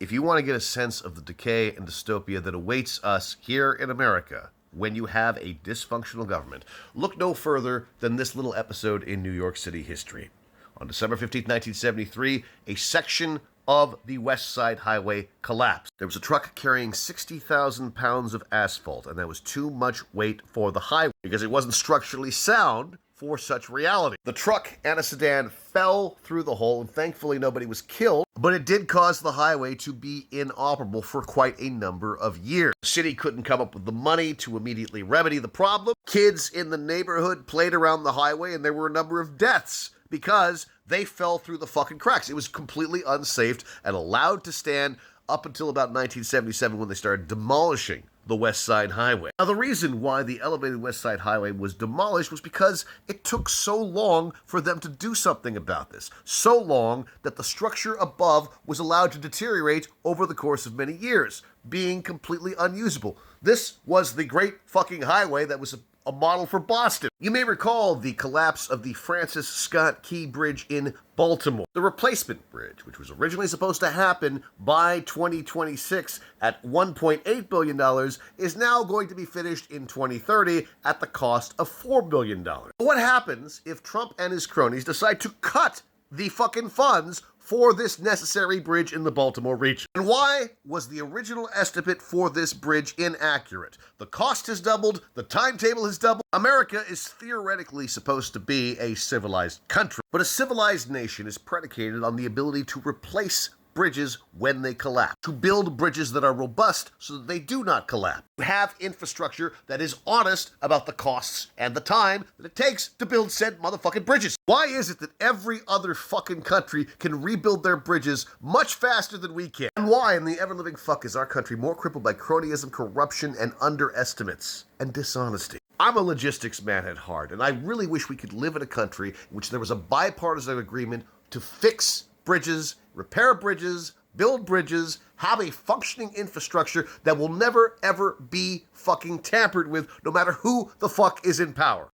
If you want to get a sense of the decay and dystopia that awaits us here in America when you have a dysfunctional government, look no further than this little episode in New York City history. On December 15th, 1973, a section of the West Side Highway collapsed. There was a truck carrying 60,000 pounds of asphalt, and that was too much weight for the highway because it wasn't structurally sound for such reality. The truck and a sedan fell through the hole, and thankfully nobody was killed, but it did cause the highway to be inoperable for quite a number of years. The city couldn't come up with the money to immediately remedy the problem. Kids in the neighborhood played around the highway, and there were a number of deaths because they fell through the fucking cracks. It was completely unsafe and allowed to stand up until about 1977 when they started demolishing the West Side Highway. Now, the reason why the elevated West Side Highway was demolished was because it took so long for them to do something about this. So long that the structure above was allowed to deteriorate over the course of many years, being completely unusable. This was the great fucking highway that was a model for Boston. You may recall the collapse of the Francis Scott Key Bridge in Baltimore. The replacement bridge, which was originally supposed to happen by 2026 at $1.8 billion, is now going to be finished in 2030 at the cost of $4 billion. What happens if Trump and his cronies decide to cut the fucking funds for this necessary bridge in the Baltimore region? And why was the original estimate for this bridge inaccurate? The cost has doubled, the timetable has doubled. America is theoretically supposed to be a civilized country, but a civilized nation is predicated on the ability to replace bridges when they collapse, to build bridges that are robust so that they do not collapse, to have infrastructure that is honest about the costs and the time that it takes to build said motherfucking bridges. Why is it that every other fucking country can rebuild their bridges much faster than we can? And why in the ever-living fuck is our country more crippled by cronyism, corruption, and underestimates and dishonesty? I'm a logistics man at heart, and I really wish we could live in a country in which there was a bipartisan agreement to fix bridges, repair bridges, build bridges, have a functioning infrastructure that will never, ever be fucking tampered with, no matter who the fuck is in power.